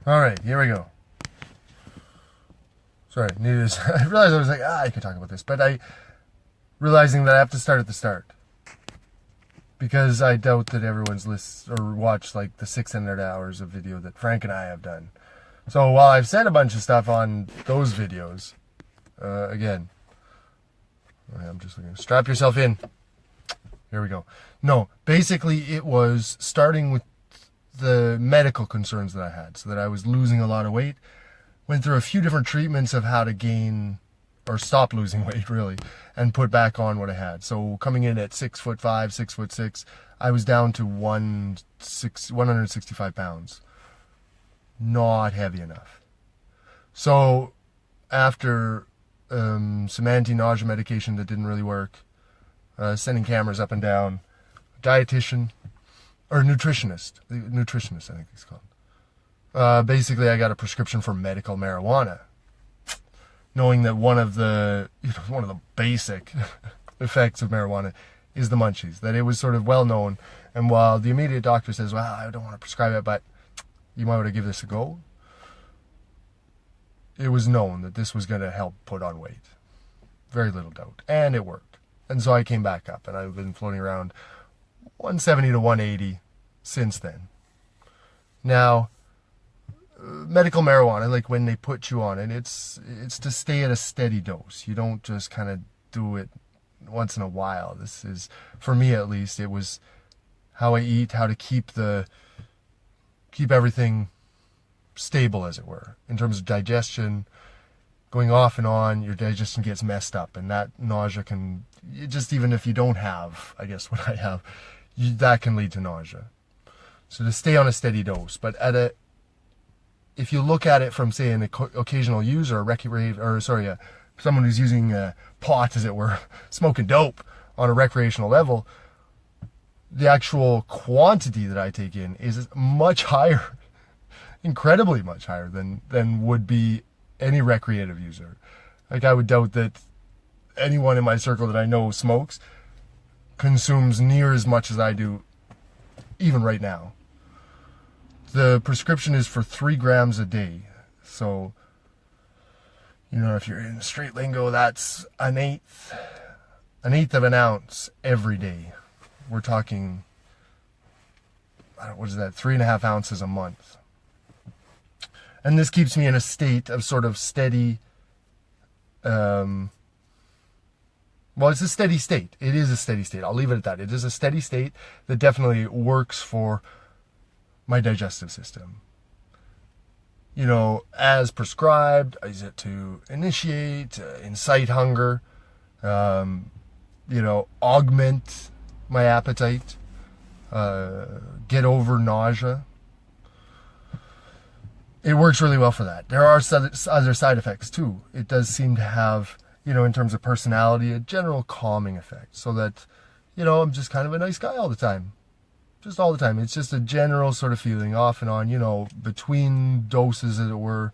Alright, here we go. Sorry, I realized I was like, I could talk about this, but realizing that I have to start at the start. Because I doubt that everyone's listened or watched like the 600 hours of video that Frank and I have done. So while I've said a bunch of stuff on those videos, again, I'm just looking, strap yourself in. Here we go. No, basically it was starting with the medical concerns that I had, so that I was losing a lot of weight. Went through a few different treatments of how to gain or stop losing weight, really, and put back on what I had. So coming in at 6'5", 6'6", I was down to 165 pounds. Not heavy enough. So after some anti-nausea medication that didn't really work, sending cameras up and down, dietitian, or nutritionist, I think it's called. Basically, I got a prescription for medical marijuana, knowing that one of the basic effects of marijuana is the munchies, that it was sort of well known. And while the immediate doctor says, well, I don't want to prescribe it, but you might want to give this a go, it was known that this was going to help put on weight. Very little doubt. And it worked. And so I came back up, and I've been floating around 170 to 180 since then. Now, medical marijuana, like when they put you on it, it's to stay at a steady dose. You don't just kind of do it once in a while. This is, for me at least, it was how I eat, how to keep everything stable, as it were, in terms of digestion. Going off and on, your digestion gets messed up, and that nausea can, just even if you don't have, I guess what I have, that can lead to nausea. So to stay on a steady dose, but if you look at it from, say, an occasional user, someone who's using pot, as it were, smoking dope on a recreational level, the actual quantity that I take in is much higher, incredibly much higher than would be any recreative user. Like, I would doubt that anyone in my circle that I know smokes consumes near as much as I do, even right now. The prescription is for 3 grams a day. So, if you're in straight lingo, that's an eighth of an ounce every day. We're talking, what is that, 3.5 ounces a month. And this keeps me in a state of sort of steady, it's a steady state. It is a steady state. I'll leave it at that. It is a steady state that definitely works for my digestive system. As prescribed, I use it to initiate, incite hunger, augment my appetite, get over nausea. It works really well for that. There are other side effects too. It does seem to have, in terms of personality, a general calming effect, so that, I'm just kind of a nice guy all the time. Just all the time. It's just a general sort of feeling off and on, between doses, as it were.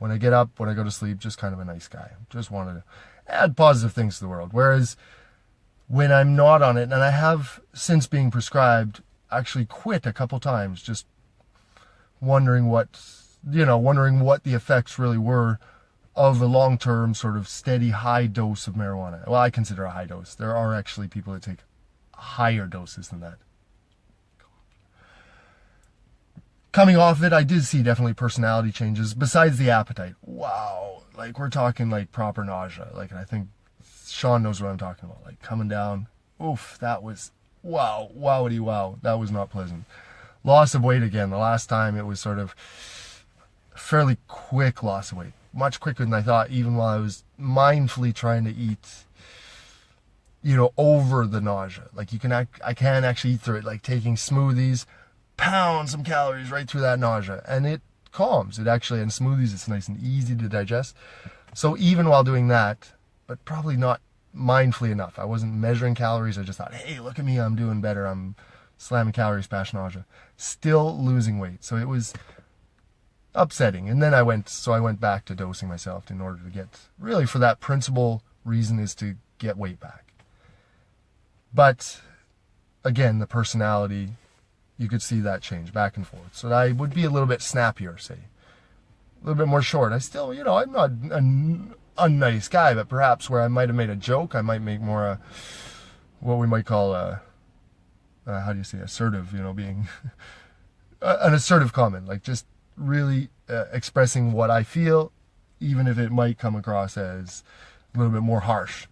When I get up, when I go to sleep, just kind of a nice guy. Just wanted to add positive things to the world. Whereas when I'm not on it, and I have, since being prescribed, actually quit a couple times, just wondering what the effects really were of a long-term sort of steady high dose of marijuana. Well, I consider a high dose. There are actually people that take higher doses than that. Coming off it, I did see definitely personality changes besides the appetite. Wow. Like, we're talking like proper nausea. Like, I think Sean knows what I'm talking about. Like, coming down. Oof, that was, wow. Wowity wow. That was not pleasant. Loss of weight again. The last time it was sort of fairly quick loss of weight. Much quicker than I thought, even while I was mindfully trying to eat, over the nausea. Like, I can actually eat through it. Like, taking smoothies, pound some calories right through that nausea, and it calms. It actually, in smoothies, it's nice and easy to digest. So even while doing that, but probably not mindfully enough, I wasn't measuring calories. I just thought, hey, look at me, I'm doing better. I'm slamming calories past nausea. Still losing weight. So it was upsetting. And then I went back to dosing myself in order to get, really for that principal reason, is to get weight back. But again, the personality you could see that change back and forth. So I would be a little bit snappier, say. A little bit more short. I still, I'm not an unnice guy, but perhaps where I might have made a joke, I might make more what we might call how do you say, assertive, being an assertive comment, like just really expressing what I feel, even if it might come across as a little bit more harsh.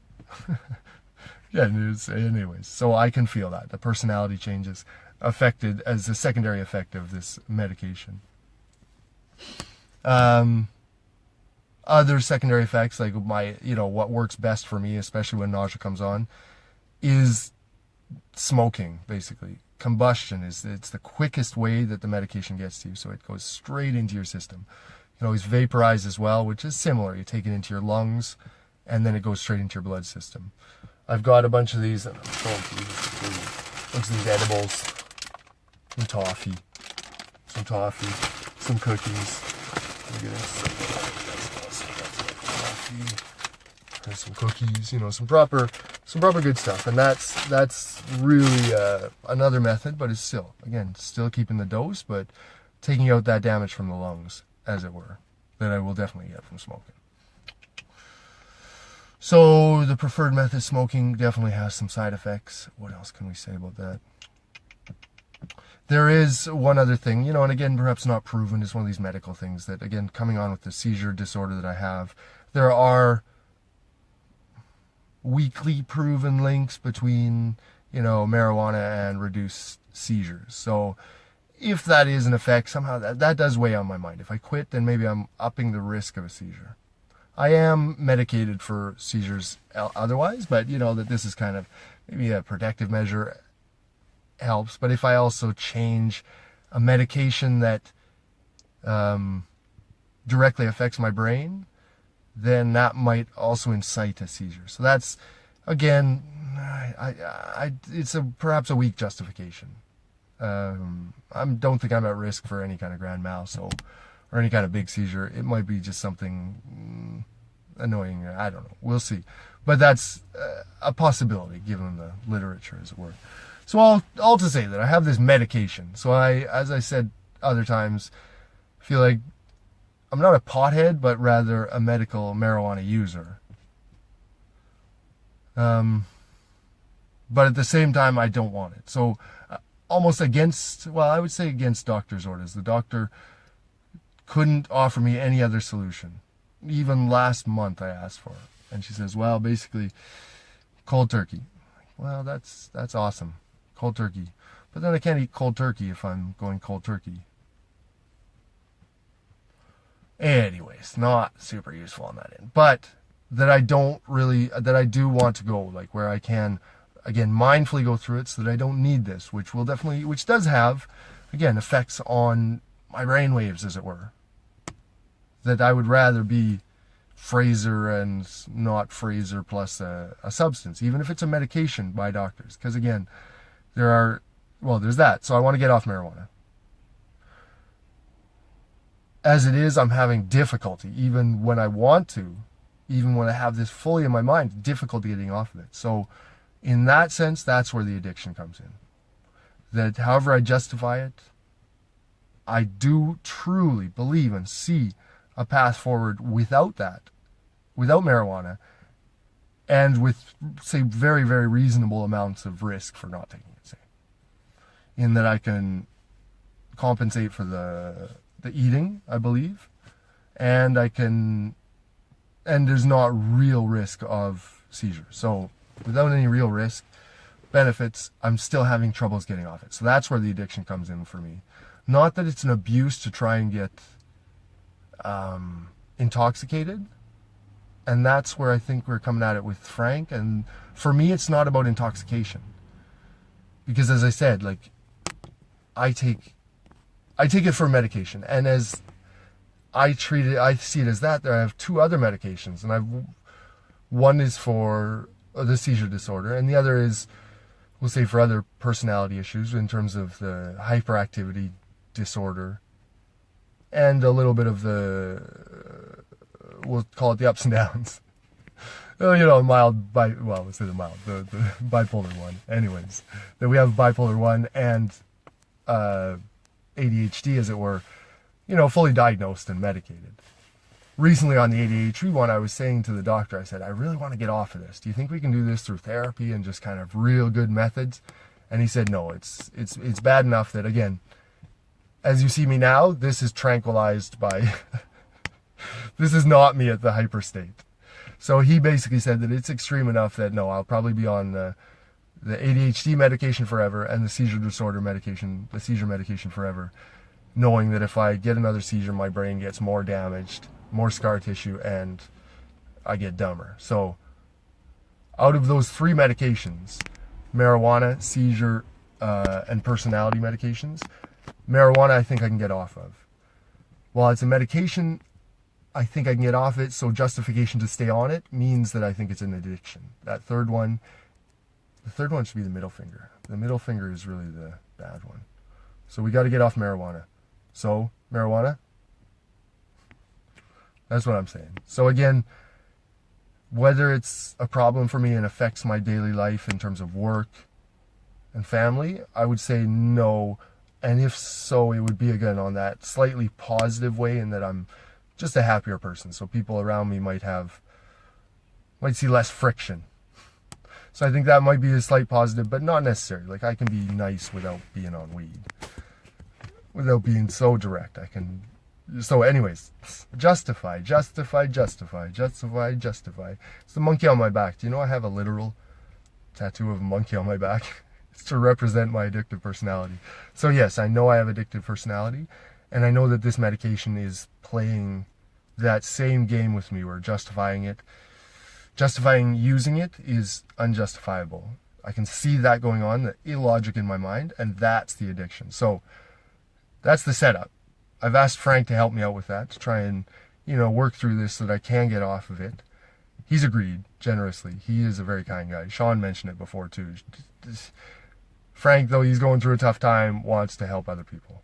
Yeah, anyways, so I can feel that. The personality changes affected as a secondary effect of this medication. Other secondary effects, like what works best for me, especially when nausea comes on, is smoking, basically. Combustion it's the quickest way that the medication gets to you, so it goes straight into your system. You can always vaporize as well, which is similar. You take it into your lungs, and then it goes straight into your blood system. I've got a bunch of these, and I'm showing to you. Bunch of these edibles, some toffee, some cookies. Look at this. There's some cookies, some proper good stuff, and that's really another method, but it's still keeping the dose, but taking out that damage from the lungs, as it were, that I will definitely get from smoking. So the preferred method, smoking, definitely has some side effects. What else can we say about that? There is one other thing, and again, perhaps not proven, is one of these medical things that, again, coming on with the seizure disorder that I have, there are weakly proven links between, marijuana and reduced seizures. So if that is an effect, somehow that does weigh on my mind. If I quit, then maybe I'm upping the risk of a seizure. I am medicated for seizures otherwise, but that this is kind of maybe a protective measure helps. But if I also change a medication that directly affects my brain, then that might also incite a seizure. So that's, again, it's perhaps a weak justification. I don't think I'm at risk for any kind of grand mal, or any kind of big seizure. It might be just something annoying. I don't know. We'll see. But that's a possibility, given the literature, as it were. So all to say that I have this medication. So as I said other times, feel like I'm not a pothead, but rather a medical marijuana user. But at the same time, I don't want it. So almost I would say against doctor's orders. The doctor couldn't offer me any other solution. Even last month I asked for it. And she says, well, basically, cold turkey. Well, that's awesome. Cold turkey. But then I can't eat cold turkey if I'm going cold turkey. Anyways, not super useful on that end. But that I do want to go, like where I can, again, mindfully go through it so that I don't need this, which does have, again, effects on my brain waves, as it were. That I would rather be Fraser and not Fraser plus a substance, even if it's a medication by doctors. Because again, there's that. So I want to get off marijuana. As it is, I'm having difficulty, even when I want to, even when I have this fully in my mind, difficulty getting off of it. So in that sense, that's where the addiction comes in. That however I justify it, I do truly believe and see a path forward without marijuana, and with, say, very, very reasonable amounts of risk for not taking it, say. In that I can compensate for the eating, I believe, and there's not real risk of seizure. So without any real risk, benefits, I'm still having troubles getting off it. So that's where the addiction comes in for me. Not that it's an abuse to try and get intoxicated, and that's where I think we're coming at it with Frank. And for me, it's not about intoxication, because as I said, like, I take it for medication, and as I see it as that. I have two other medications, and one is for the seizure disorder, and the other is, we'll say, for other personality issues in terms of the hyperactivity disorder, and a little bit of we'll call it the ups and downs. The bipolar one. Anyways, that we have bipolar 1 and ADHD, as it were, fully diagnosed and medicated. Recently on the ADHD one, I was saying to the doctor, I said, I really want to get off of this. Do you think we can do this through therapy and just kind of real good methods? And he said, no, it's bad enough that, again, as you see me now, this is tranquilized by, this is not me at the hyper state. So he basically said that it's extreme enough that, no, I'll probably be on the ADHD medication forever and the seizure disorder medication, the seizure medication forever, knowing that if I get another seizure, my brain gets more damaged, more scar tissue, and I get dumber. So out of those 3 medications, marijuana, seizure, and personality medications, marijuana I think I can get off of. While it's a medication, I think I can get off it, so justification to stay on it means that I think it's an addiction. That third one, the third one should be the middle finger. The middle finger is really the bad one. So we got to get off marijuana. So, marijuana? That's what I'm saying. So again, whether it's a problem for me and affects my daily life in terms of work and family, I would say no. And if so, it would be, again, on that slightly positive way in that I'm just a happier person. So people around me might see less friction. So I think that might be a slight positive, but not necessary. Like, I can be nice without being on weed. Without being so direct. So anyways, justify. It's the monkey on my back. Do you know I have a literal tattoo of a monkey on my back? It's to represent my addictive personality. So yes, I know I have addictive personality, and I know that this medication is playing that same game with me, where justifying using it is unjustifiable. I can see that going on, the illogic in my mind, and that's the addiction. So that's the setup. I've asked Frank to help me out with that, to try and, work through this so that I can get off of it. He's agreed generously. He is a very kind guy. Sean mentioned it before too. Frank, though he's going through a tough time, wants to help other people.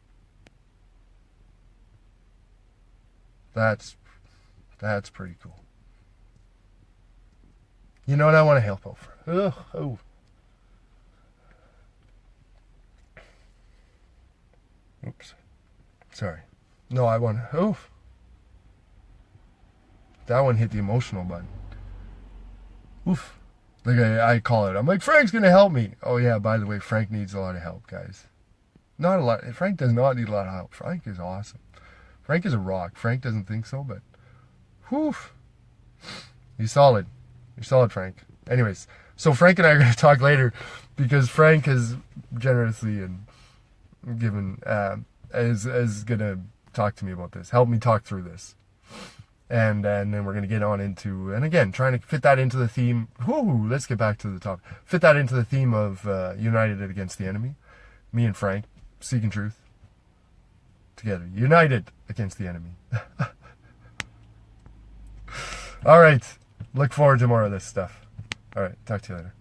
That's pretty cool. You know what I want to help over? Oh. Oops. Sorry. No, I want to... Oh. That one hit the emotional button. Oof. Like I call it. I'm like, Frank's going to help me. Oh, yeah, by the way, Frank needs a lot of help, guys. Not a lot. Frank does not need a lot of help. Frank is awesome. Frank is a rock. Frank doesn't think so, but... Whew. He's solid. You're solid, Frank. Anyways, so Frank and I are going to talk later, because Frank has generously and given... is going to talk to me about this, help me talk through this. And then we're going to get on into, and again, trying to fit that into the theme. Let's get back to the topic. Fit that into the theme of united against the enemy. Me and Frank, seeking truth. Together. United against the enemy. All right. Look forward to more of this stuff. All right. Talk to you later.